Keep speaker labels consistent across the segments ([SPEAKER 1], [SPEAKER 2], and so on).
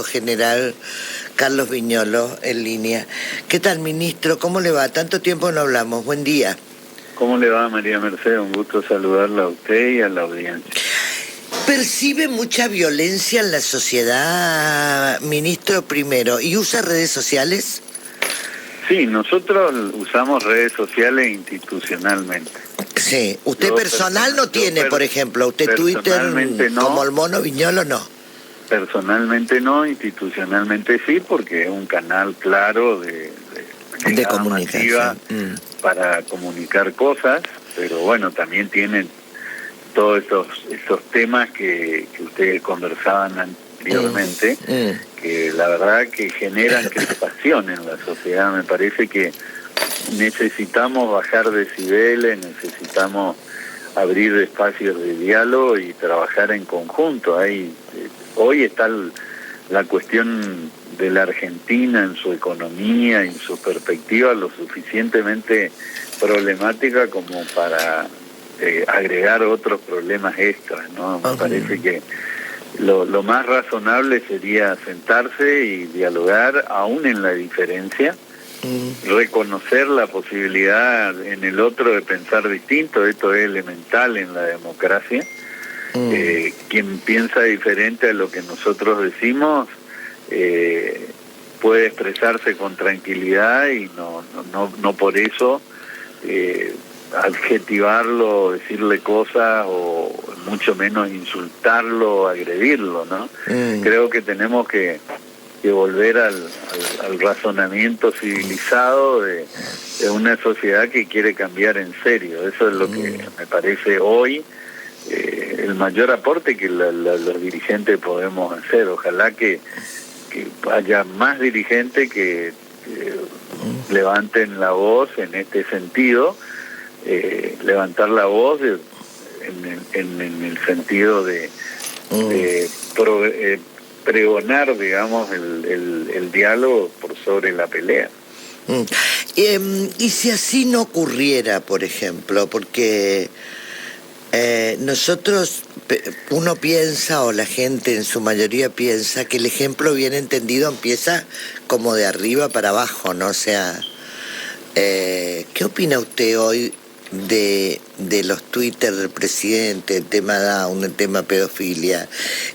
[SPEAKER 1] General Carlos Viñolo en línea. ¿Qué tal, ministro? ¿Cómo le va? Tanto tiempo no hablamos. Buen día.
[SPEAKER 2] ¿Cómo le va, María Mercedes? Un gusto saludarla a usted y a la audiencia.
[SPEAKER 1] ¿Percibe mucha violencia en la sociedad, ministro, primero? ¿Y usa redes sociales?
[SPEAKER 2] Sí, nosotros usamos redes sociales institucionalmente.
[SPEAKER 1] Sí. ¿Usted personal no tiene, por ejemplo? ¿Usted Twitter
[SPEAKER 2] no,
[SPEAKER 1] como el mono Viñolo no?
[SPEAKER 2] Personalmente no, institucionalmente sí, porque es un canal claro de
[SPEAKER 1] comunicación
[SPEAKER 2] para comunicar cosas, pero bueno, también tienen todos esos temas que ustedes conversaban anteriormente, que la verdad que generan crispación en la sociedad. Me parece que necesitamos bajar decibeles, necesitamos abrir espacios de diálogo y trabajar en conjunto. Hoy está la cuestión de la Argentina en su economía, en su perspectiva, lo suficientemente problemática como para agregar otros problemas extras, ¿no? Me parece que lo más razonable sería sentarse y dialogar, aún en la diferencia, reconocer la posibilidad en el otro de pensar distinto. Esto es elemental en la democracia. Quien piensa diferente a lo que nosotros decimos puede expresarse con tranquilidad y no por eso adjetivarlo, decirle cosas o mucho menos insultarlo, agredirlo, ¿no? Creo que tenemos que volver al razonamiento civilizado de una sociedad que quiere cambiar en serio. Eso es lo que me parece hoy el mayor aporte que los dirigentes podemos hacer. Ojalá que haya más dirigentes que levanten la voz en este sentido, levantar la voz en el sentido de pregonar, digamos, el diálogo por sobre la pelea.
[SPEAKER 1] Y si así no ocurriera, por ejemplo, porque uno piensa, o la gente en su mayoría piensa, que el ejemplo bien entendido empieza como de arriba para abajo, ¿no? O sea, ¿qué opina usted hoy de los Twitter del presidente, el tema Down, el tema pedofilia?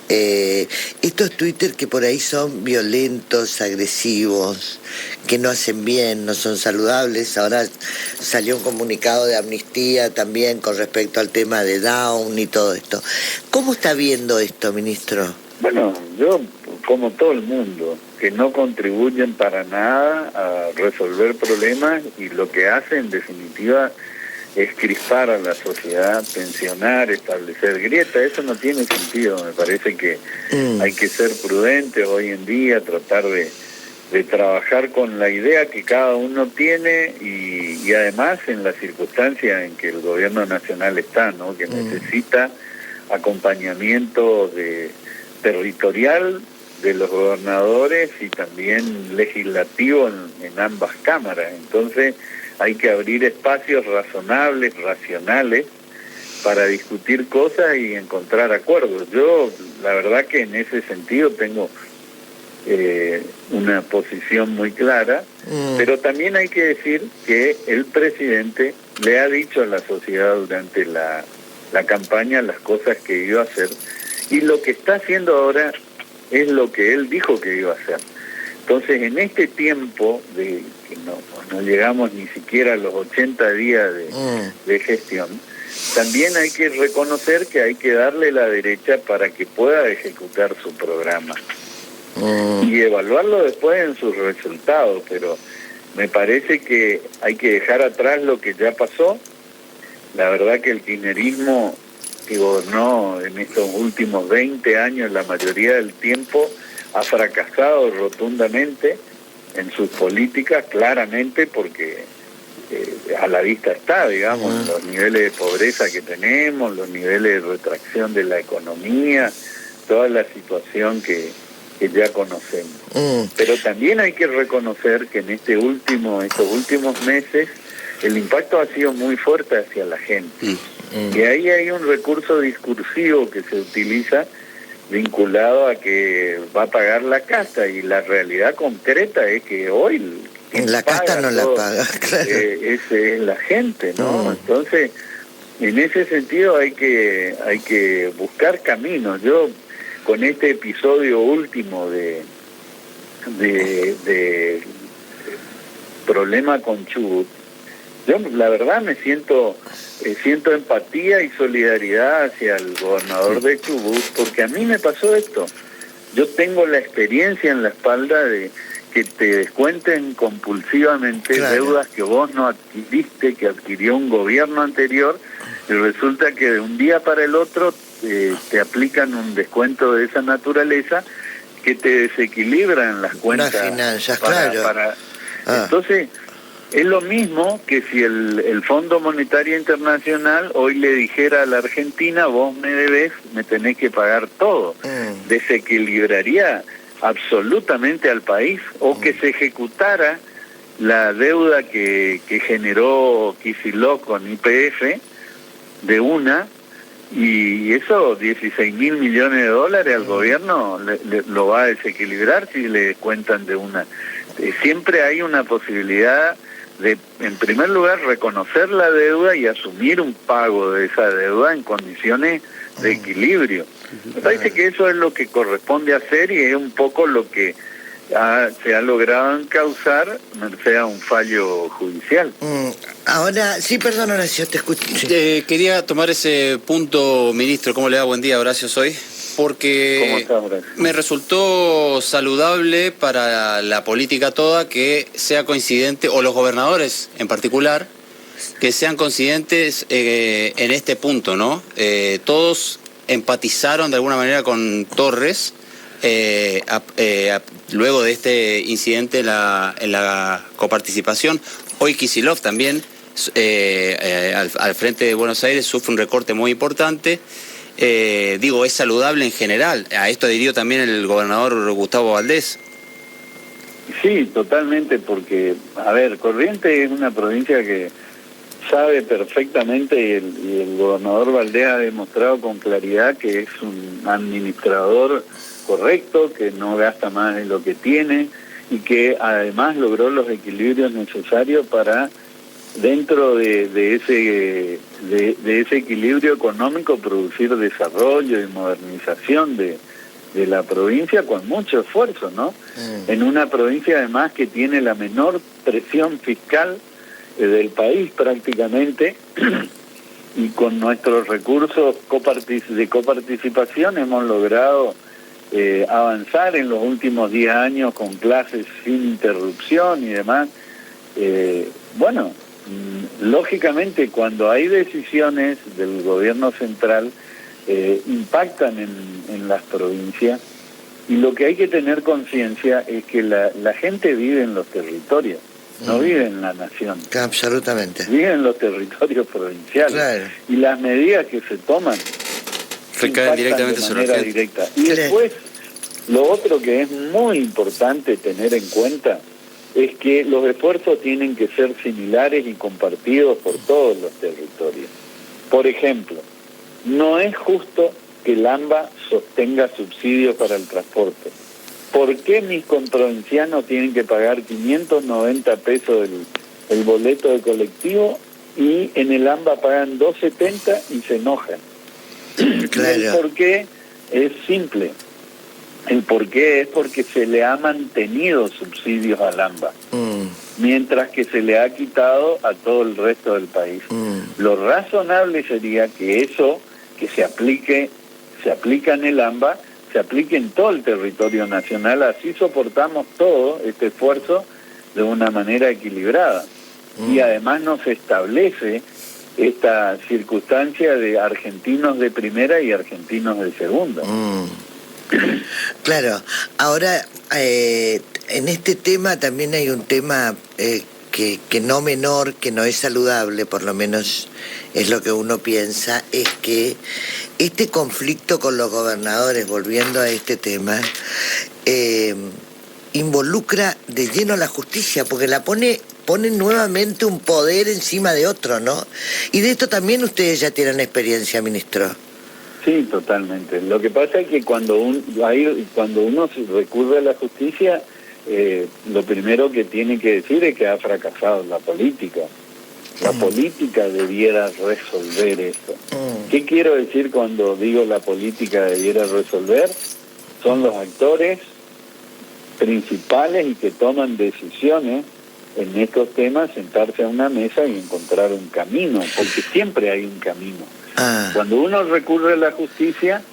[SPEAKER 1] Estos Twitter que por ahí son violentos, agresivos, que no hacen bien, no son saludables. Ahora salió un comunicado de Amnistía también con respecto al tema de Down y todo esto. ¿Cómo está viendo esto, ministro?
[SPEAKER 2] Bueno, yo, como todo el mundo, que no contribuyen para nada a resolver problemas, y lo que hacen en definitiva es crispar a la sociedad, tensionar, establecer grietas. Eso no tiene sentido. Me parece que hay que ser prudente hoy en día, tratar de trabajar con la idea que cada uno tiene y además en la circunstancia en que el gobierno nacional está, ¿no? Que necesita acompañamiento territorial de los gobernadores y también legislativo en ambas cámaras. Entonces hay que abrir espacios razonables, racionales, para discutir cosas y encontrar acuerdos. Yo, la verdad que en ese sentido tengo una posición muy clara, pero también hay que decir que el presidente le ha dicho a la sociedad durante la campaña las cosas que iba a hacer, y lo que está haciendo ahora es lo que él dijo que iba a hacer. Entonces, en este tiempo de que no llegamos ni siquiera a los 80 días de gestión, también hay que reconocer que hay que darle la derecha para que pueda ejecutar su programa y evaluarlo después en sus resultados. Pero me parece que hay que dejar atrás lo que ya pasó. La verdad que el kirchnerismo, que gobernó en estos últimos 20 años, la mayoría del tiempo, ha fracasado rotundamente en sus políticas, claramente, porque a la vista está, digamos, los niveles de pobreza que tenemos, los niveles de retracción de la economía, toda la situación que ya conocemos. Pero también hay que reconocer que en estos últimos meses el impacto ha sido muy fuerte hacia la gente. Y ahí hay un recurso discursivo que se utiliza vinculado a que va a pagar la casta, y la realidad concreta es que hoy
[SPEAKER 1] la casta no la paga, claro.
[SPEAKER 2] Ese es la gente, ¿no? Entonces, en ese sentido hay que buscar caminos. Yo, con este episodio último de problema con Chubut, yo la verdad me siento empatía y solidaridad hacia el gobernador de Chubut, porque a mí me pasó esto. Yo tengo la experiencia en la espalda de que te descuenten compulsivamente deudas que vos no adquiriste, que adquirió un gobierno anterior, y resulta que de un día para el otro te aplican un descuento de esa naturaleza que te desequilibran las cuentas.
[SPEAKER 1] Las finanzas, claro.
[SPEAKER 2] Entonces, es lo mismo que si el Fondo Monetario Internacional hoy le dijera a la Argentina: vos me debés, me tenés que pagar todo. Desequilibraría absolutamente al país, o que se ejecutara la deuda que generó Kicillof con YPF de una, y eso, 16.000 millones de dólares al gobierno lo va a desequilibrar si le descuentan de una. Siempre hay una posibilidad de, en primer lugar, reconocer la deuda y asumir un pago de esa deuda en condiciones de equilibrio. Me parece que eso es lo que corresponde hacer, y es un poco lo que se ha logrado encauzar merced a un fallo judicial.
[SPEAKER 1] Ahora, sí, perdón, Horacio, te escucho.
[SPEAKER 3] Quería tomar ese punto, ministro. ¿Cómo le va? Buen día, Horacio, soy. Porque
[SPEAKER 2] ¿Cómo estás, Horacio?
[SPEAKER 3] Me resultó saludable para la política toda que sea coincidente, o los gobernadores en particular, que sean coincidentes en este punto, ¿no? Todos empatizaron de alguna manera con Torres luego de este incidente en la coparticipación. Hoy Kicillof también al frente de Buenos Aires sufre un recorte muy importante. Es saludable en general. A esto adhirió también el gobernador Gustavo Valdés.
[SPEAKER 2] Sí, totalmente, porque, a ver, Corrientes es una provincia que sabe perfectamente, y el gobernador Valdés ha demostrado con claridad que es un administrador correcto, que no gasta más de lo que tiene, y que además logró los equilibrios necesarios para, dentro de ese equilibrio económico, producir desarrollo y modernización de la provincia con mucho esfuerzo, ¿no? En una provincia además que tiene la menor presión fiscal del país prácticamente, y con nuestros recursos de coparticipación hemos logrado avanzar en los últimos 10 años con clases sin interrupción y demás. Lógicamente, cuando hay decisiones del gobierno central, impactan en las provincias, y lo que hay que tener conciencia es que la gente vive en los territorios, no vive en la nación.
[SPEAKER 1] Absolutamente.
[SPEAKER 2] Vive en los territorios provinciales.
[SPEAKER 1] Claro.
[SPEAKER 2] Y las medidas que se toman
[SPEAKER 3] recaen directamente sobre la gente.
[SPEAKER 2] Directa. Y después, lo otro que es muy importante tener en cuenta es que los esfuerzos tienen que ser similares y compartidos por todos los territorios. Por ejemplo, no es justo que el AMBA sostenga subsidios para el transporte. ¿Por qué mis comprovincianos tienen que pagar 590 pesos el boleto de colectivo, y en el AMBA pagan 270 y se enojan?
[SPEAKER 1] Claro.
[SPEAKER 2] El porqué es simple. El porqué es porque se le ha mantenido subsidios al AMBA, mientras que se le ha quitado a todo el resto del país. Lo razonable sería que eso que se aplica en el AMBA, se aplique en todo el territorio nacional. Así soportamos todo este esfuerzo de una manera equilibrada. Y además nos establece esta circunstancia de argentinos de primera y argentinos de segunda.
[SPEAKER 1] Claro. Ahora, en este tema también hay un tema que no menor, que no es saludable, por lo menos es lo que uno piensa, es que este conflicto con los gobernadores, volviendo a este tema, involucra de lleno a la justicia, porque la pone nuevamente un poder encima de otro, ¿no? Y de esto también ustedes ya tienen experiencia, ministro.
[SPEAKER 2] Sí, totalmente. Lo que pasa es que cuando uno recurre a la justicia, lo primero que tiene que decir es que ha fracasado la política. La política debiera resolver eso. ¿Qué quiero decir cuando digo la política debiera resolver? Son los actores principales y que toman decisiones en estos temas, sentarse a una mesa y encontrar un camino, porque siempre hay un camino. Cuando uno recurre a la justicia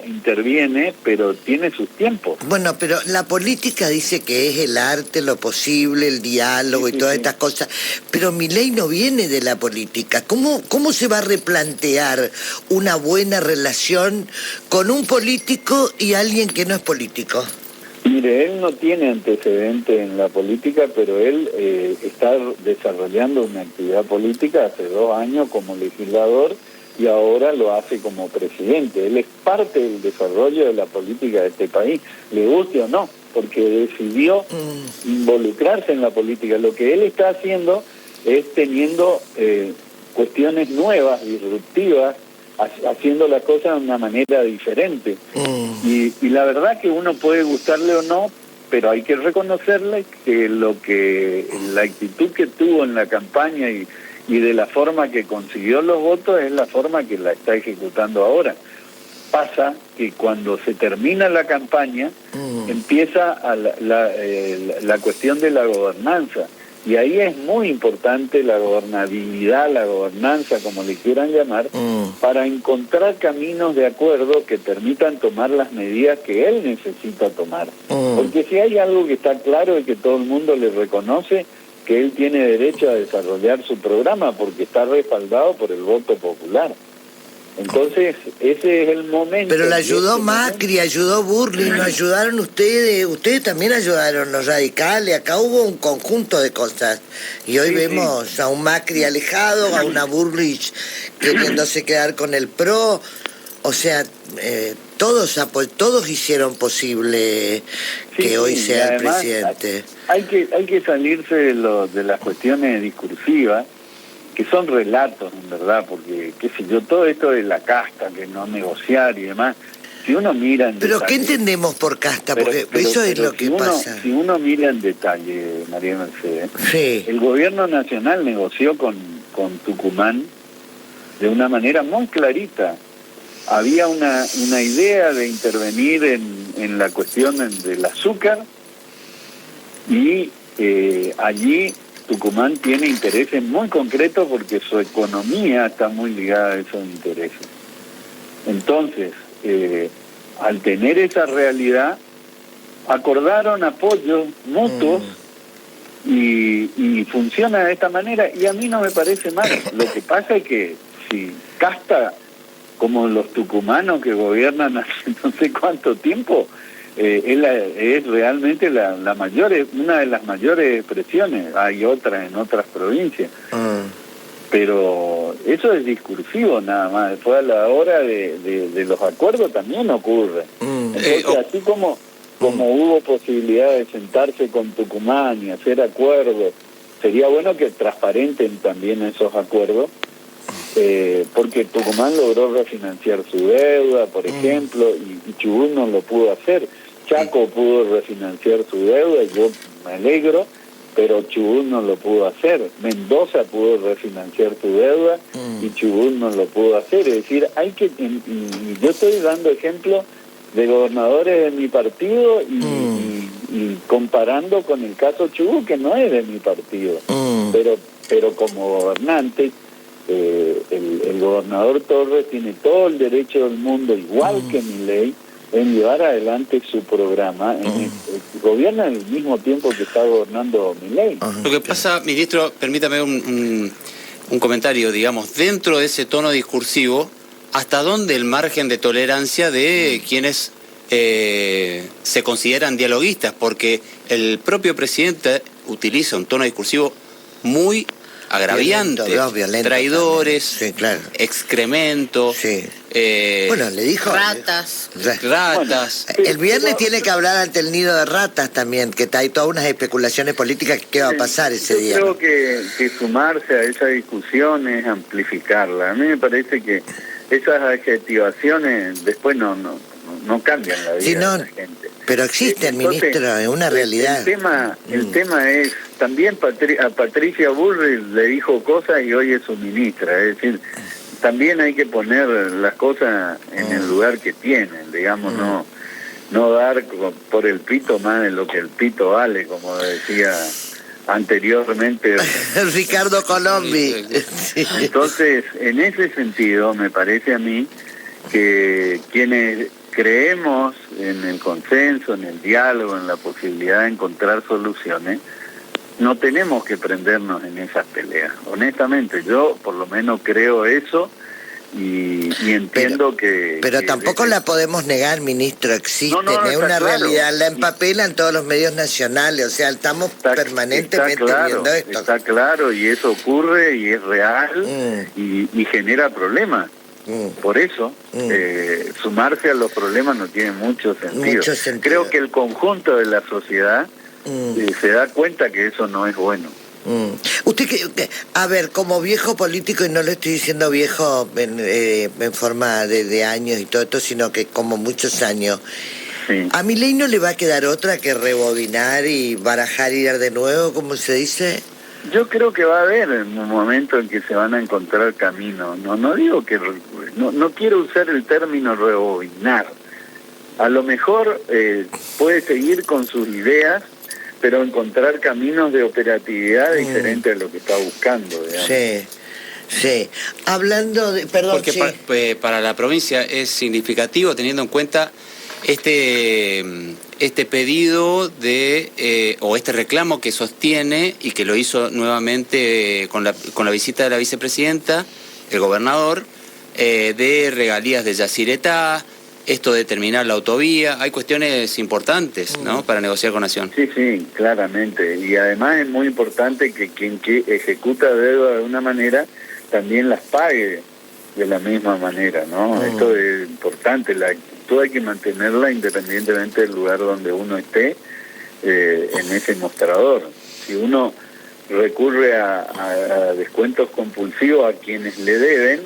[SPEAKER 2] interviene, pero tiene sus tiempos.
[SPEAKER 1] Bueno, pero la política dice que es el arte, lo posible, el diálogo y todas estas cosas, pero Milei no viene de la política. ¿Cómo se va a replantear una buena relación con un político y alguien que no es político?
[SPEAKER 2] Mire, él no tiene antecedente en la política, pero él está desarrollando una actividad política hace 2 años como legislador y ahora lo hace como presidente. Él es parte del desarrollo de la política de este país, le guste o no, porque decidió involucrarse en la política. Lo que él está haciendo es teniendo cuestiones nuevas, disruptivas, haciendo las cosas de una manera diferente. Y la verdad que uno puede gustarle o no, pero hay que reconocerle que la actitud que tuvo en la campaña y de la forma que consiguió los votos es la forma que la está ejecutando ahora. Pasa que cuando se termina la campaña empieza la cuestión de la gobernanza, y ahí es muy importante la gobernabilidad, la gobernanza, como le quieran llamar, para encontrar caminos de acuerdo que permitan tomar las medidas que él necesita tomar. Porque si hay algo que está claro y que todo el mundo le reconoce, que él tiene derecho a desarrollar su programa porque está respaldado por el voto popular. Entonces, ese es el momento.
[SPEAKER 1] Pero le ayudó Macri, ayudó Burley, ¿no ayudaron ustedes? Ustedes también ayudaron los radicales, acá hubo un conjunto de cosas. Y hoy vemos a un Macri alejado, a una Burley queriéndose quedar con el PRO. O sea, todos hicieron posible que hoy sea el presidente.
[SPEAKER 2] Hay que salirse de las cuestiones discursivas, que son relatos, en verdad, porque, qué sé yo, todo esto de la casta, que no negociar y demás, si uno mira en
[SPEAKER 1] ¿Pero
[SPEAKER 2] detalle,
[SPEAKER 1] qué entendemos por casta? Porque eso es lo que pasa.
[SPEAKER 2] Si uno mira en detalle, María Mercedes,
[SPEAKER 1] el
[SPEAKER 2] gobierno nacional negoció con Tucumán de una manera muy clarita. Había una idea de intervenir en la cuestión del azúcar y allí Tucumán tiene intereses muy concretos porque su economía está muy ligada a esos intereses. Entonces, al tener esa realidad, acordaron apoyos mutuos y funciona de esta manera, y a mí no me parece mal. Lo que pasa es que si casta como los tucumanos que gobiernan hace no sé cuánto tiempo, es realmente una de las mayores expresiones. Hay otras en otras provincias, pero eso es discursivo nada más. Después a la hora de los acuerdos también ocurre. Entonces, así como hubo posibilidad de sentarse con Tucumán y hacer acuerdos, sería bueno que transparenten también esos acuerdos, porque Tucumán logró refinanciar su deuda, por ejemplo, y Chubut no lo pudo hacer. Chaco pudo refinanciar su deuda, y yo me alegro, pero Chubut no lo pudo hacer. Mendoza pudo refinanciar su deuda y Chubut no lo pudo hacer. Es decir, y yo estoy dando ejemplos de gobernadores de mi partido y comparando con el caso Chubut, que no es de mi partido, pero como gobernante, el gobernador Torres tiene todo el derecho del mundo, igual que Milei, en llevar adelante su programa. Gobierna al mismo tiempo que está gobernando Milei.
[SPEAKER 3] Lo que pasa, ministro, permítame un comentario, digamos, dentro de ese tono discursivo, ¿hasta dónde el margen de tolerancia de quienes se consideran dialoguistas? Porque el propio presidente utiliza un tono discursivo muy agraviante,
[SPEAKER 1] violento
[SPEAKER 3] traidores,
[SPEAKER 1] sí, claro,
[SPEAKER 3] excremento,
[SPEAKER 1] Bueno, le dijo...
[SPEAKER 4] Ratas.
[SPEAKER 3] Ratas.
[SPEAKER 2] Bueno,
[SPEAKER 1] El viernes tiene que hablar ante el nido de ratas también, que hay todas unas especulaciones políticas que qué va a pasar ese día.
[SPEAKER 2] Yo creo que sumarse a esa discusión es amplificarla. A mí me parece que esas adjetivaciones después no cambian la vida
[SPEAKER 1] Sí, no,
[SPEAKER 2] de la gente.
[SPEAKER 1] pero existen,
[SPEAKER 2] Entonces,
[SPEAKER 1] ministro, es una realidad.
[SPEAKER 2] El tema es, también a Patricia Bullrich le dijo cosas y hoy es su ministra, es decir, también hay que poner las cosas en el lugar que tienen, digamos, no dar por el pito más de lo que el pito vale, como decía anteriormente
[SPEAKER 1] Ricardo Colombi. Sí.
[SPEAKER 2] Entonces, en ese sentido, me parece a mí que quienes creemos en el consenso, en el diálogo, en la posibilidad de encontrar soluciones, no tenemos que prendernos en esas peleas. Honestamente, yo por lo menos creo eso y entiendo
[SPEAKER 1] pero tampoco la podemos negar, ministro, existe, es una realidad, la empapelan todos los medios nacionales, o sea, estamos permanentemente viendo esto.
[SPEAKER 2] Está claro, y eso ocurre y es real y genera problemas. Por eso, sumarse a los problemas no tiene mucho sentido. Creo que el conjunto de la sociedad se da cuenta que eso no es bueno.
[SPEAKER 1] Usted, a ver, como viejo político, y no lo estoy diciendo viejo en forma de años y todo esto, sino que como muchos años,
[SPEAKER 2] sí.
[SPEAKER 1] ¿A Milei no le va a quedar otra que rebobinar y barajar y ir de nuevo, como se dice?
[SPEAKER 2] Yo creo que va a haber un momento en que se van a encontrar caminos. No digo que... No quiero usar el término rebobinar. A lo mejor puede seguir con sus ideas, pero encontrar caminos de operatividad diferentes a lo que está buscando, digamos.
[SPEAKER 1] Sí. Hablando de... Perdón,
[SPEAKER 3] porque para la provincia es significativo teniendo en cuenta este pedido o este reclamo que sostiene y que lo hizo nuevamente con la visita de la vicepresidenta, el gobernador, de regalías de Yacyretá, esto de terminar la autovía. Hay cuestiones importantes, ¿no?, para negociar con Nación.
[SPEAKER 2] Sí, claramente. Y además es muy importante que quien ejecuta deuda de una manera también las pague de la misma manera, ¿no? Esto es importante. La actitud hay que mantenerla independientemente del lugar donde uno esté en ese mostrador. Si uno recurre a descuentos compulsivos a quienes le deben,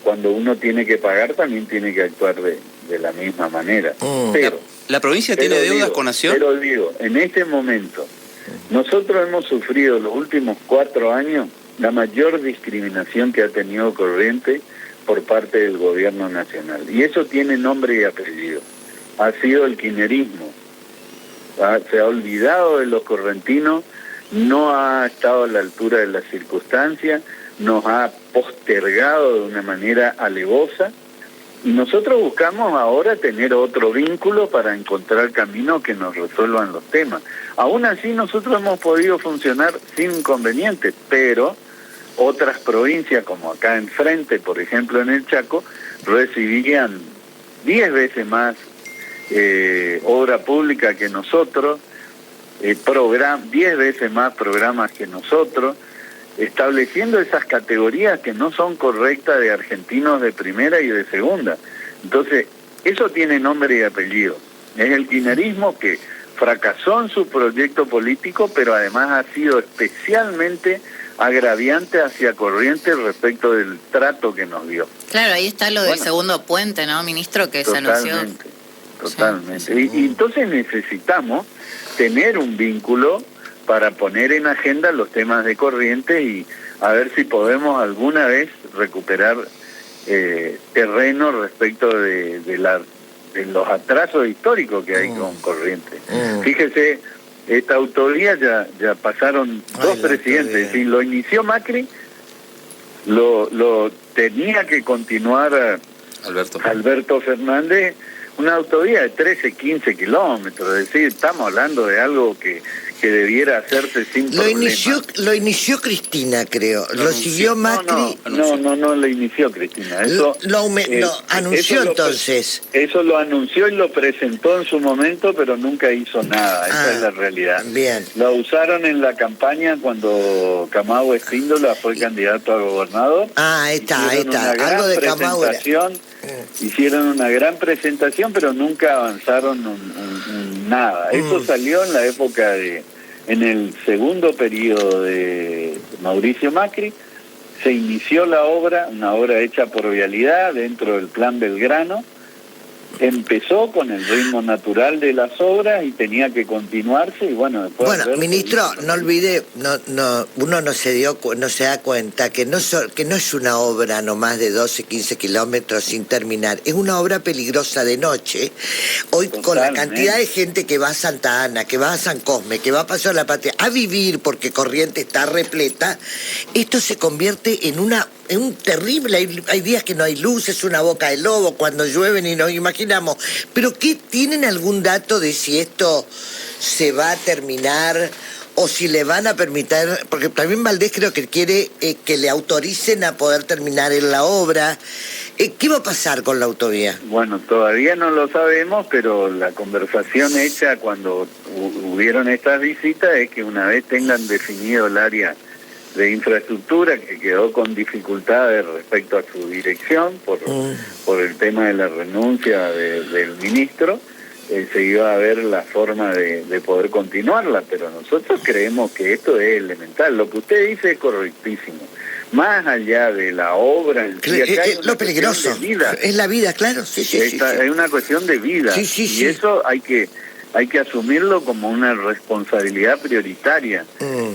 [SPEAKER 2] cuando uno tiene que pagar también tiene que actuar de la misma manera. Pero
[SPEAKER 3] ¿La provincia tiene deudas con Nación?
[SPEAKER 2] Pero digo, en este momento, nosotros hemos sufrido los últimos 4 años la mayor discriminación que ha tenido Corrientes por parte del gobierno nacional. Y eso tiene nombre y apellido. Ha sido el kirchnerismo. Se ha olvidado de los correntinos, no ha estado a la altura de las circunstancias, nos ha postergado de una manera alevosa, y nosotros buscamos ahora tener otro vínculo para encontrar caminos que nos resuelvan los temas. Aún así nosotros hemos podido funcionar sin inconvenientes, pero otras provincias, como acá enfrente, por ejemplo en el Chaco, recibían 10 veces más obra pública que nosotros, 10 veces más programas que nosotros, estableciendo esas categorías que no son correctas de argentinos de primera y de segunda. Entonces, eso tiene nombre y apellido. Es el kirchnerismo que fracasó en su proyecto político, pero además ha sido especialmente agraviante hacia Corrientes respecto del trato que nos dio.
[SPEAKER 4] Claro, ahí está lo del segundo puente, ¿no, ministro? Que se anunció.
[SPEAKER 2] Totalmente. Sí. Y entonces necesitamos tener un vínculo para poner en agenda los temas de Corrientes y a ver si podemos alguna vez recuperar terreno respecto de los atrasos históricos que hay con Corrientes. Fíjese, esta autovía ya pasaron 2 presidentes. Si lo inició Macri, lo tenía que continuar Alberto Fernández, una autovía de 13, 15 kilómetros. Es decir, estamos hablando de algo que que debiera hacerse sin problema.
[SPEAKER 1] Lo inició Cristina, creo. Lo siguió Macri.
[SPEAKER 2] No lo inició Cristina. Eso
[SPEAKER 1] lo anunció entonces.
[SPEAKER 2] Eso lo anunció y lo presentó en su momento, pero nunca hizo nada. Esa es la realidad.
[SPEAKER 1] Bien.
[SPEAKER 2] Lo usaron en la campaña cuando Camagüe Espíndola fue candidato a gobernador.
[SPEAKER 1] Ahí está. Algo de Camagüe.
[SPEAKER 2] Hicieron una gran presentación, pero nunca avanzaron nada. Eso salió en la época en el segundo periodo de Mauricio Macri. Se inició la obra, una obra hecha por Vialidad dentro del Plan Belgrano. Empezó con el ritmo natural de las obras y tenía que continuarse y bueno, después...
[SPEAKER 1] Bueno, ministro, no olvide, uno no se da cuenta que no es una obra nomás de 12, 15 kilómetros sin terminar, es una obra peligrosa de noche. Hoy totalmente. Con la cantidad de gente que va a Santa Ana, que va a San Cosme, que va a Paso de la Patria, a vivir porque Corrientes está repleta, esto se convierte en un terrible, hay días que no hay luz, es una boca de lobo cuando llueven y nos imaginamos. Pero ¿tienen algún dato de si esto se va a terminar o si le van a permitir? Porque también Valdés creo que quiere que le autoricen a poder terminar en la obra. ¿Qué va a pasar con la autovía?
[SPEAKER 2] Bueno, todavía no lo sabemos, pero la conversación hecha cuando hubieron estas visitas es que una vez tengan definido el área de infraestructura, que quedó con dificultades respecto a su dirección por el tema de la renuncia del ministro, se iba a ver la forma de poder continuarla, pero nosotros creemos que esto es elemental. Lo que usted dice es correctísimo. Más allá de la obra en sí, acá hay
[SPEAKER 1] lo peligroso es la vida, claro. Sí.
[SPEAKER 2] Es una cuestión de vida, y eso hay que asumirlo como una responsabilidad prioritaria,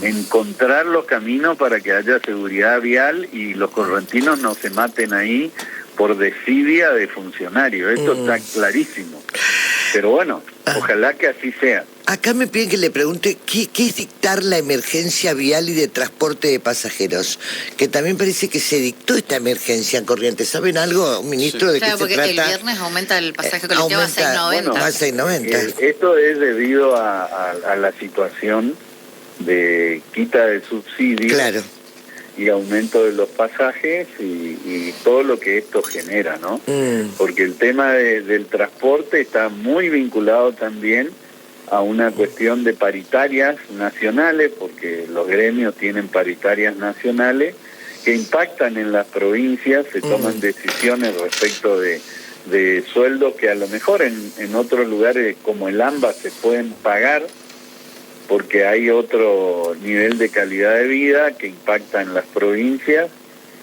[SPEAKER 2] encontrar los caminos para que haya seguridad vial y los correntinos no se maten ahí por desidia de funcionarios. Esto está clarísimo. Pero bueno, ojalá que así sea.
[SPEAKER 1] Acá me piden que le pregunte ¿qué es dictar la emergencia vial y de transporte de pasajeros? Que también parece que se dictó esta emergencia en Corrientes. ¿Saben algo, ministro, de qué se trata?
[SPEAKER 4] Claro, porque el viernes aumenta el pasaje colectivo a 6.90.
[SPEAKER 2] Bueno,
[SPEAKER 1] a 6.90.
[SPEAKER 2] Esto es debido a la situación de quita de subsidios.
[SPEAKER 1] Claro.
[SPEAKER 2] Y aumento de los pasajes y todo lo que esto genera, ¿no? Porque el tema del transporte está muy vinculado también a una cuestión de paritarias nacionales, porque los gremios tienen paritarias nacionales que impactan en las provincias, se toman decisiones respecto de sueldos que a lo mejor en otros lugares como el AMBA se pueden pagar, porque hay otro nivel de calidad de vida que impacta en las provincias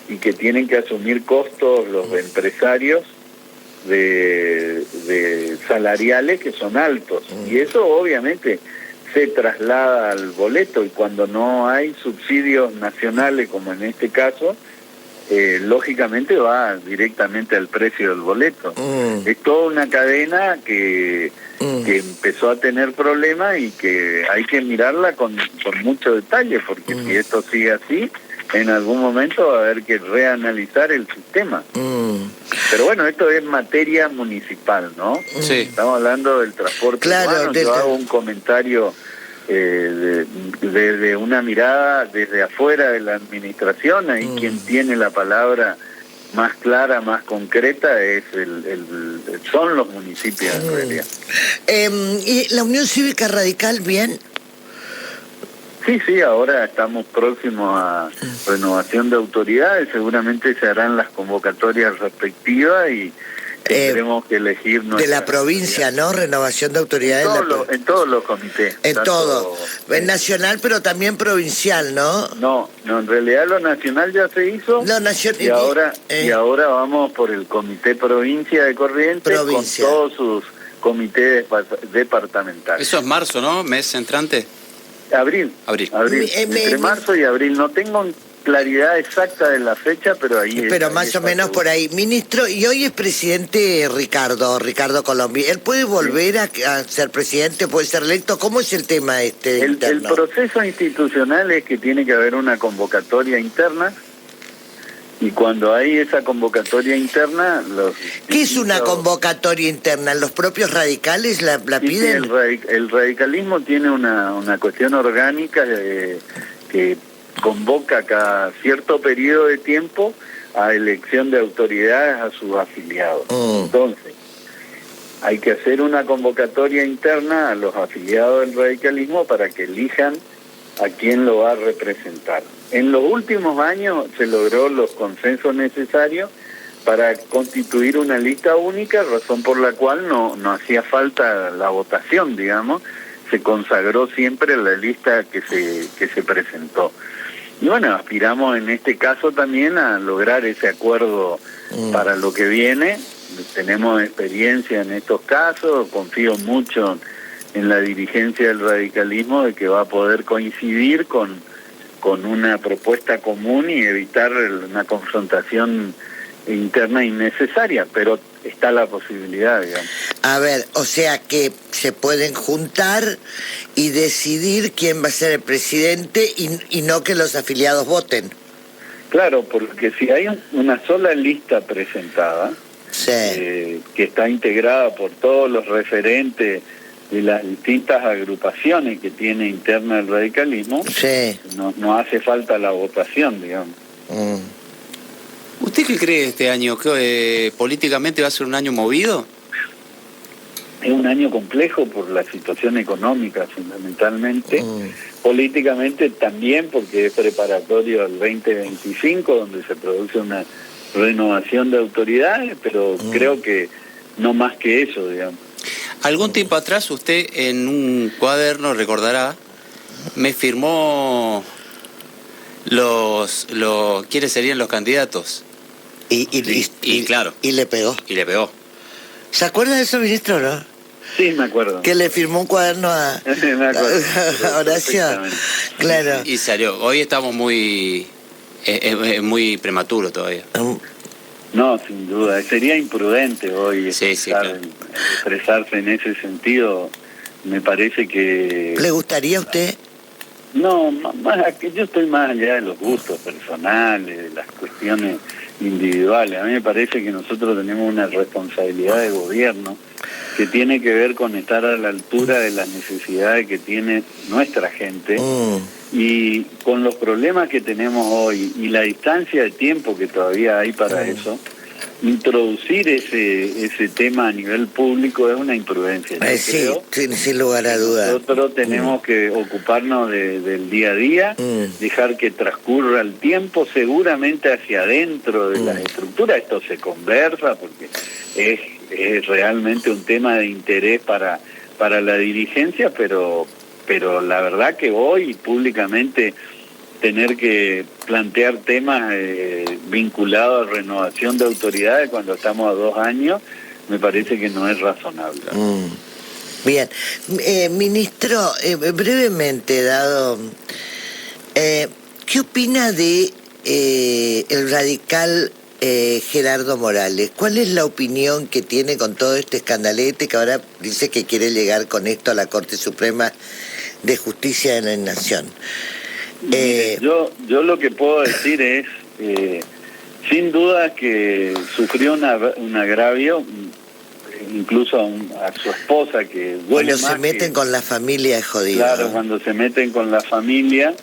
[SPEAKER 2] y que tienen que asumir costos los empresarios de salariales que son altos. Y eso obviamente se traslada al boleto, y cuando no hay subsidios nacionales, como en este caso, lógicamente va directamente al precio del boleto. Es toda una cadena que empezó a tener problemas y que hay que mirarla con mucho detalle, porque si esto sigue así, en algún momento va a haber que reanalizar el sistema. Pero bueno, esto es materia municipal, ¿no?
[SPEAKER 3] Sí.
[SPEAKER 2] Estamos hablando del transporte urbano. Yo hago un comentario desde una mirada desde afuera de la administración. Ahí quien tiene la palabra más clara, más concreta, son los municipios en realidad.
[SPEAKER 1] ¿Y la Unión Cívica Radical, bien?
[SPEAKER 2] Sí, ahora estamos próximos a renovación de autoridades, seguramente se harán las convocatorias respectivas y tendremos que elegir nuestra...
[SPEAKER 1] De la provincia, ¿no? Renovación de autoridades.
[SPEAKER 2] En todos los comités.
[SPEAKER 1] En todo. Es nacional, pero también provincial, ¿no?
[SPEAKER 2] No, en realidad lo nacional ya se hizo. Y ahora vamos por el Comité Provincia de Corrientes con todos sus comités departamentales.
[SPEAKER 3] Eso es marzo, ¿no? ¿Mes entrante?
[SPEAKER 2] Abril. Entre marzo y abril. No tengo claridad exacta de la fecha, pero ahí...
[SPEAKER 1] Pero más o menos por ahí. Ministro, y hoy es presidente Ricardo Colombi. ¿Él puede volver a ser presidente, puede ser electo? ¿Cómo es el tema interno?
[SPEAKER 2] El proceso institucional es que tiene que haber una convocatoria interna Y cuando hay esa convocatoria interna...
[SPEAKER 1] ¿Qué es una convocatoria interna? ¿Los propios radicales la piden?
[SPEAKER 2] El radicalismo tiene una cuestión orgánica que convoca cada cierto periodo de tiempo a elección de autoridades a sus afiliados. Entonces, hay que hacer una convocatoria interna a los afiliados del radicalismo para que elijan a quién lo va a representar. En los últimos años se logró los consensos necesarios para constituir una lista única, razón por la cual no hacía falta la votación, digamos, se consagró siempre la lista que se presentó. Y bueno, aspiramos en este caso también a lograr ese acuerdo para lo que viene. Tenemos experiencia en estos casos, confío mucho en la dirigencia del radicalismo de que va a poder coincidir con una propuesta común y evitar una confrontación interna innecesaria, pero está la posibilidad, digamos.
[SPEAKER 1] A ver, o sea que se pueden juntar y decidir quién va a ser el presidente y no que los afiliados voten.
[SPEAKER 2] Claro, porque si hay una sola lista presentada,
[SPEAKER 1] sí,
[SPEAKER 2] que está integrada por todos los referentes de las distintas agrupaciones que tiene interna el radicalismo,
[SPEAKER 1] sí,
[SPEAKER 2] no hace falta la votación, digamos.
[SPEAKER 3] ¿Usted qué cree este año? ¿Que políticamente va a ser un año movido?
[SPEAKER 2] Es un año complejo por la situación económica, fundamentalmente. Políticamente también, porque es preparatorio al 2025, donde se produce una renovación de autoridades, pero creo que no más que eso, digamos.
[SPEAKER 3] Algún tiempo atrás usted en un cuaderno, recordará, me firmó quiénes serían los candidatos. Y claro.
[SPEAKER 1] Y le pegó.
[SPEAKER 3] Y le pegó.
[SPEAKER 1] ¿Se acuerda de eso, ministro, no?
[SPEAKER 2] Sí, me acuerdo.
[SPEAKER 1] Que le firmó un cuaderno a Horacio. Claro.
[SPEAKER 3] Y salió. Hoy estamos muy prematuro todavía.
[SPEAKER 2] No, sin duda. Sería imprudente hoy
[SPEAKER 3] claro.
[SPEAKER 2] Expresarse en ese sentido. Me parece que...
[SPEAKER 1] ¿Le gustaría a usted?
[SPEAKER 2] No, yo estoy más allá de los gustos personales, de las cuestiones individuales. A mí me parece que nosotros tenemos una responsabilidad de gobierno que tiene que ver con estar a la altura de las necesidades que tiene nuestra gente y con los problemas que tenemos hoy y la distancia de tiempo que todavía hay para eso. Introducir ese tema a nivel público es una imprudencia.
[SPEAKER 1] Sí, sin lugar a dudas.
[SPEAKER 2] Nosotros tenemos que ocuparnos del día a día, dejar que transcurra el tiempo, seguramente hacia adentro de las estructuras. Esto se conversa porque es realmente un tema de interés para la dirigencia, pero la verdad que hoy públicamente tener que plantear temas vinculados a renovación de autoridades cuando estamos a 2 años, me parece que no es razonable.
[SPEAKER 1] Bien. Ministro, brevemente dado, ¿qué opina de el radical Gerardo Morales? ¿Cuál es la opinión que tiene con todo este escandalete que ahora dice que quiere llegar con esto a la Corte Suprema de Justicia de la Nación?
[SPEAKER 2] Yo lo que puedo decir es, sin duda que sufrió un agravio, incluso a su esposa, que duele
[SPEAKER 1] cuando
[SPEAKER 2] más
[SPEAKER 1] se meten con la familia es jodido.
[SPEAKER 2] Claro,
[SPEAKER 1] ¿no?
[SPEAKER 2] cuando se meten con la familia,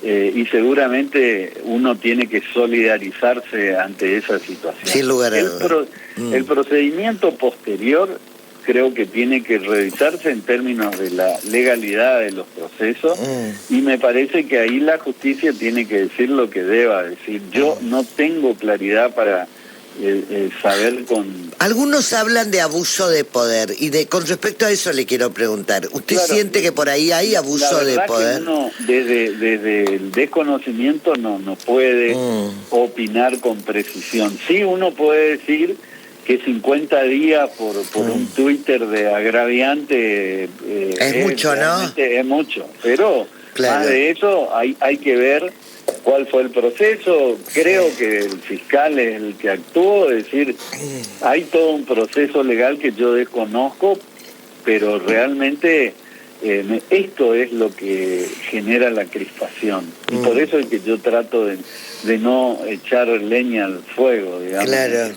[SPEAKER 2] y seguramente uno tiene que solidarizarse ante esa situación.
[SPEAKER 1] Sin lugar a dudas.
[SPEAKER 2] El procedimiento posterior creo que tiene que revisarse en términos de la legalidad de los procesos y me parece que ahí la justicia tiene que decir lo que deba decir. Yo no tengo claridad para saber con...
[SPEAKER 1] Algunos hablan de abuso de poder y con respecto a eso le quiero preguntar, ¿usted siente que por ahí hay abuso de poder?
[SPEAKER 2] Que uno desde el desconocimiento no puede opinar con precisión. Sí, uno puede decir que 50 días por un Twitter de agraviante
[SPEAKER 1] es mucho, ¿no?
[SPEAKER 2] Es mucho, pero
[SPEAKER 1] claro,
[SPEAKER 2] más de eso hay que ver cuál fue el proceso. Creo que el fiscal es el que actuó, es decir, hay todo un proceso legal que yo desconozco, pero realmente esto es lo que genera la crispación. Y por eso es que yo trato de no echar leña al fuego, digamos.
[SPEAKER 1] Claro.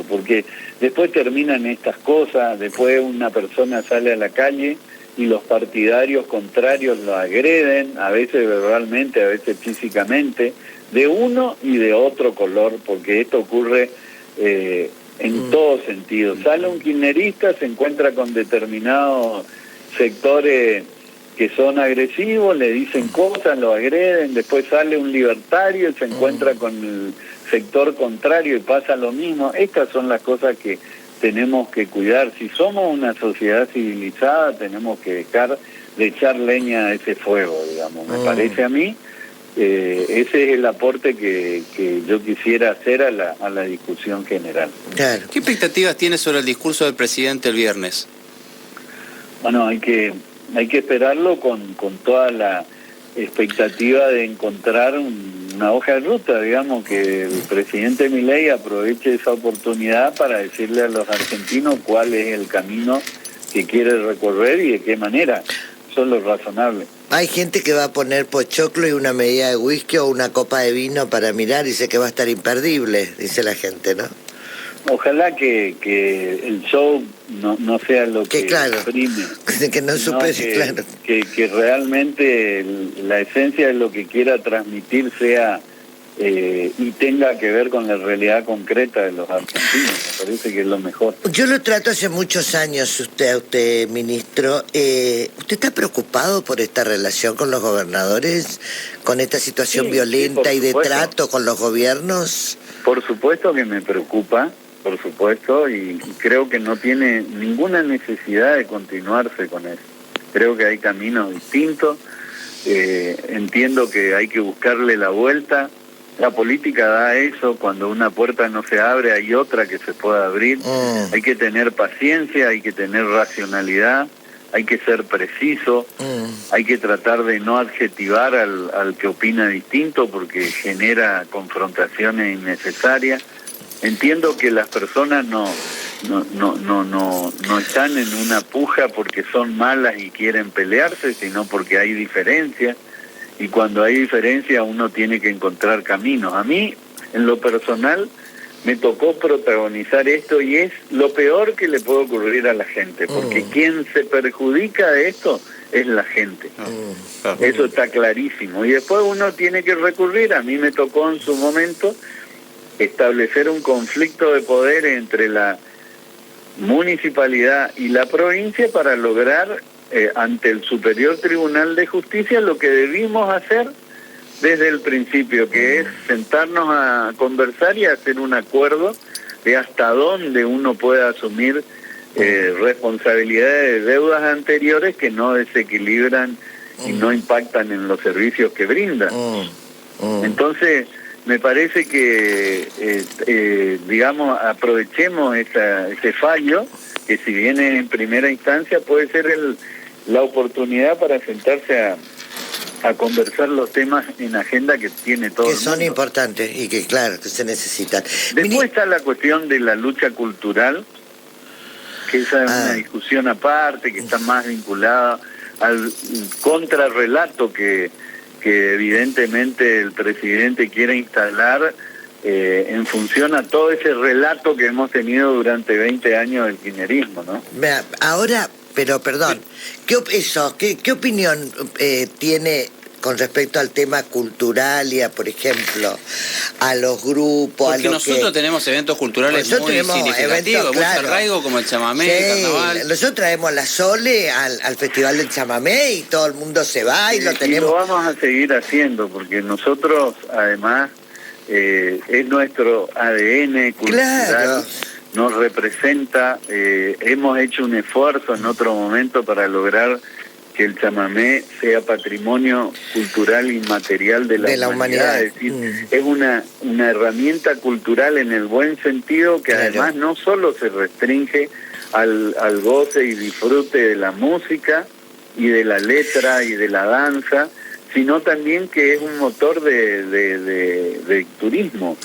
[SPEAKER 2] Porque después terminan estas cosas, después una persona sale a la calle y los partidarios contrarios lo agreden, a veces verbalmente, a veces físicamente, de uno y de otro color, porque esto ocurre en todo sentido. Sale un kirchnerista, se encuentra con determinados sectores que son agresivos, le dicen cosas, lo agreden, después sale un libertario y se encuentra con el sector contrario y pasa lo mismo. Estas son las cosas que tenemos que cuidar. Si somos una sociedad civilizada, tenemos que dejar de echar leña a ese fuego, digamos. Me parece a mí, ese es el aporte que yo quisiera hacer a la discusión general.
[SPEAKER 1] Claro.
[SPEAKER 3] ¿Qué expectativas tiene sobre el discurso del presidente el viernes?
[SPEAKER 2] Bueno, hay que esperarlo con toda la expectativa de encontrar una hoja de ruta, digamos, que el presidente Milei aproveche esa oportunidad para decirle a los argentinos cuál es el camino que quiere recorrer y de qué manera. Eso es lo razonable.
[SPEAKER 1] Hay gente que va a poner pochoclo y una medida de whisky o una copa de vino para mirar y dice que va a estar imperdible, dice la gente, ¿no?
[SPEAKER 2] Ojalá que el show no sea lo que
[SPEAKER 1] claro,
[SPEAKER 2] exprime,
[SPEAKER 1] que no supere, claro.
[SPEAKER 2] Que realmente la esencia de lo que quiera transmitir sea y tenga que ver con la realidad concreta de los argentinos. Me parece que es lo mejor.
[SPEAKER 1] Yo lo trato hace muchos años, usted ministro. ¿Usted está preocupado por esta relación con los gobernadores, con esta situación violenta y de trato con los gobiernos?
[SPEAKER 2] Por supuesto que me preocupa. Por supuesto, y creo que no tiene ninguna necesidad de continuarse con eso. Creo que hay caminos distintos, entiendo que hay que buscarle la vuelta. La política da eso, cuando una puerta no se abre hay otra que se pueda abrir. Hay que tener paciencia, hay que tener racionalidad, hay que ser preciso, hay que tratar de no adjetivar al que opina distinto porque genera confrontaciones innecesarias. Entiendo que las personas no están en una puja porque son malas y quieren pelearse, sino porque hay diferencias, y cuando hay diferencias uno tiene que encontrar caminos. A mí, en lo personal, me tocó protagonizar esto y es lo peor que le puede ocurrir a la gente, porque quien se perjudica de esto es la gente. Eso está clarísimo. Y después uno tiene que recurrir, a mí me tocó en su momento establecer un conflicto de poder entre la municipalidad y la provincia para lograr ante el Superior Tribunal de Justicia lo que debimos hacer desde el principio, que es sentarnos a conversar y hacer un acuerdo de hasta dónde uno puede asumir responsabilidades de deudas anteriores que no desequilibran y no impactan en los servicios que brindan. Entonces, me parece que, digamos, aprovechemos ese fallo, que si viene en primera instancia puede ser la oportunidad para sentarse a conversar los temas en agenda que tiene todo el mundo.
[SPEAKER 1] Que son importantes y que, claro, que se necesitan.
[SPEAKER 2] Después está la cuestión de la lucha cultural, que esa es una discusión aparte, que está más vinculada al contrarrelato que evidentemente el presidente quiere instalar en función a todo ese relato que hemos tenido durante 20 años del kirchnerismo, ¿no?
[SPEAKER 1] Ahora, pero perdón, ¿qué opinión tiene con respecto al tema cultural y a, por ejemplo, a los grupos?
[SPEAKER 3] Porque nosotros tenemos eventos culturales muy significativos, mucho arraigo, como el chamamé, el carnaval.
[SPEAKER 1] Nosotros traemos la Sole al Festival del Chamamé y todo el mundo se va y lo tenemos.
[SPEAKER 2] Y lo vamos a seguir haciendo, porque nosotros, además, es nuestro ADN cultural. Claro. Nos representa, hemos hecho un esfuerzo en otro momento para lograr que el chamamé sea patrimonio cultural inmaterial de la humanidad. Es decir, es una herramienta cultural en el buen sentido que además no solo se restringe al goce y disfrute de la música y de la letra y de la danza, sino también que es un motor de turismo.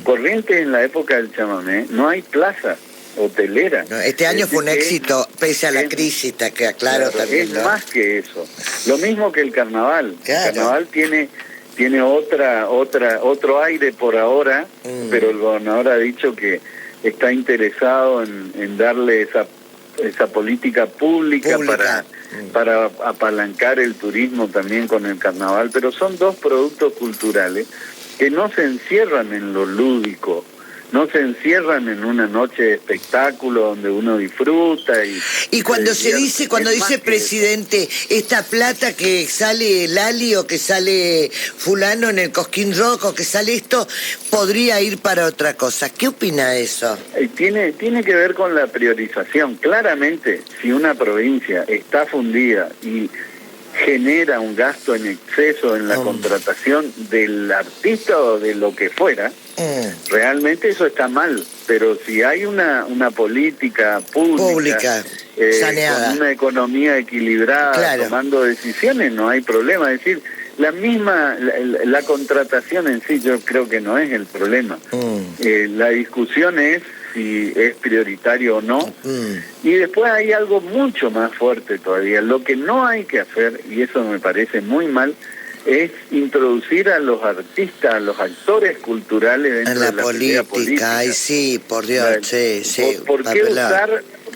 [SPEAKER 2] Corrientes, en la época del chamamé, no hay plaza. hotelera.
[SPEAKER 1] No, este año fue un éxito, pese a la crisis, que aclaro también.
[SPEAKER 2] Es más que eso. Lo mismo que el carnaval.
[SPEAKER 1] Claro.
[SPEAKER 2] El carnaval tiene otro aire por ahora, pero el gobernador ha dicho que está interesado en darle esa política pública. Para apalancar el turismo también con el carnaval, pero son dos productos culturales que no se encierran en lo lúdico, no se encierran en una noche de espectáculo donde uno disfruta
[SPEAKER 1] y cuando dice presidente, esta plata que sale Lali o que sale fulano en el Cosquín Rock o que sale esto, podría ir para otra cosa. ¿Qué opina de eso?
[SPEAKER 2] Tiene que ver con la priorización. Claramente, si una provincia está fundida y genera un gasto en exceso en la contratación del artista o de lo que fuera, realmente eso está mal. Pero si hay una política pública
[SPEAKER 1] saneada,
[SPEAKER 2] con una economía equilibrada, claro, tomando decisiones, no hay problema. Es decir, la contratación en sí yo creo que no es el problema. La discusión es si es prioritario o no. Y después hay algo mucho más fuerte todavía. Lo que no hay que hacer, y eso me parece muy mal, es introducir a los artistas, a los actores culturales dentro
[SPEAKER 1] en la
[SPEAKER 2] de la
[SPEAKER 1] política. Ay, sí, por Dios, sí.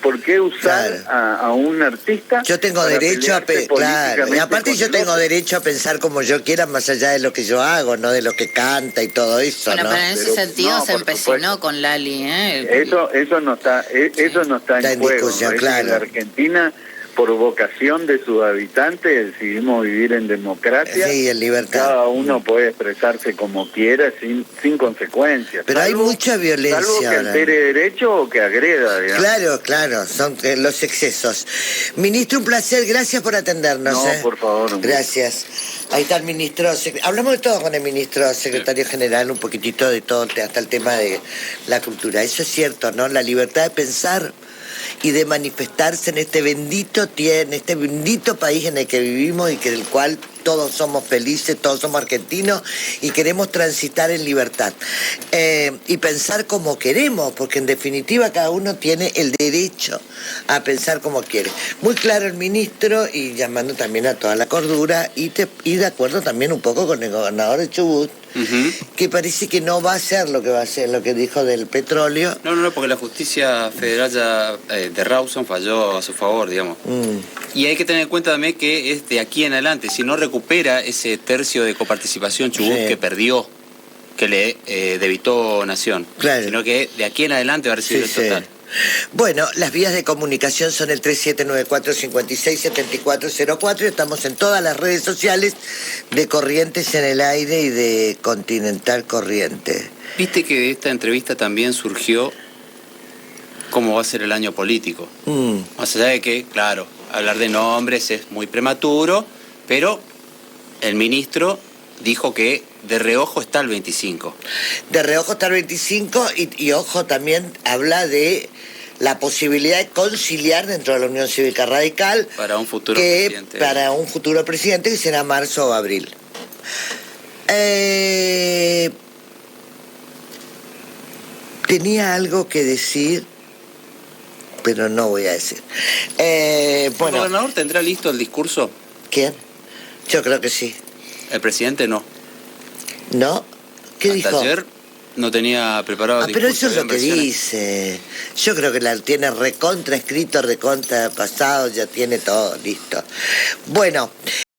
[SPEAKER 2] ¿Por qué usar claro, a un artista?
[SPEAKER 1] Yo tengo derecho claro, y aparte yo tengo derecho a pensar como yo quiera, más allá de lo que yo hago, no de lo que canta y todo eso.
[SPEAKER 4] Bueno,
[SPEAKER 1] ¿no?
[SPEAKER 4] pero en ese sentido se empecinó con Lali,
[SPEAKER 2] Eso no está en juego.
[SPEAKER 1] Discusión, claro.
[SPEAKER 2] En la Argentina, por vocación de sus habitantes, decidimos vivir en democracia.
[SPEAKER 1] Sí, en libertad.
[SPEAKER 2] Cada uno puede expresarse como quiera, sin consecuencias.
[SPEAKER 1] Pero hay mucha violencia.
[SPEAKER 2] Salvo que altere derecho o que agreda, digamos.
[SPEAKER 1] Claro, son los excesos. Ministro, un placer, gracias por atendernos.
[SPEAKER 2] No, por favor.
[SPEAKER 1] Gracias. Ahí está el ministro. Hablamos de todo con el ministro secretario general, un poquitito de todo, hasta el tema de la cultura. Eso es cierto, ¿no? La libertad de pensar y de manifestarse en este bendito país en el que vivimos y que del cual todos somos felices, todos somos argentinos y queremos transitar en libertad y pensar como queremos, porque en definitiva cada uno tiene el derecho a pensar como quiere. Muy claro el ministro y llamando también a toda la cordura y de acuerdo también un poco con el gobernador de Chubut, que parece que no va a ser lo que va a ser, lo que dijo del petróleo.
[SPEAKER 3] No, porque la justicia federal ya de Rawson falló a su favor, digamos. Y hay que tener en cuenta también que es de aquí en adelante, si no recupera ese tercio de coparticipación Chubut que perdió, que le debitó Nación, sino que de aquí en adelante va a recibir el total.
[SPEAKER 1] Bueno, las vías de comunicación son el 3794-567404 y estamos en todas las redes sociales de Corrientes en el Aire y de Continental Corriente.
[SPEAKER 3] Viste que de esta entrevista también surgió cómo va a ser el año político. Más allá de que, claro, hablar de nombres es muy prematuro, pero el ministro dijo que de reojo está el 25. De reojo está el 25
[SPEAKER 1] y ojo, también habla de la posibilidad de conciliar dentro de la Unión Cívica Radical
[SPEAKER 3] para un futuro presidente.
[SPEAKER 1] Para un futuro presidente que será marzo o abril. Tenía algo que decir, pero no voy a decir.
[SPEAKER 3] ¿El gobernador tendrá listo el discurso?
[SPEAKER 1] ¿Quién? Yo creo que sí.
[SPEAKER 3] ¿El presidente no?
[SPEAKER 1] ¿No? ¿Qué dijo?
[SPEAKER 3] Hasta ayer no tenía preparado el
[SPEAKER 1] discurso. Pero eso es lo que
[SPEAKER 3] versiones.
[SPEAKER 1] Dice. Yo creo que la tiene recontra escrito, recontra pasado, ya tiene todo listo. Bueno.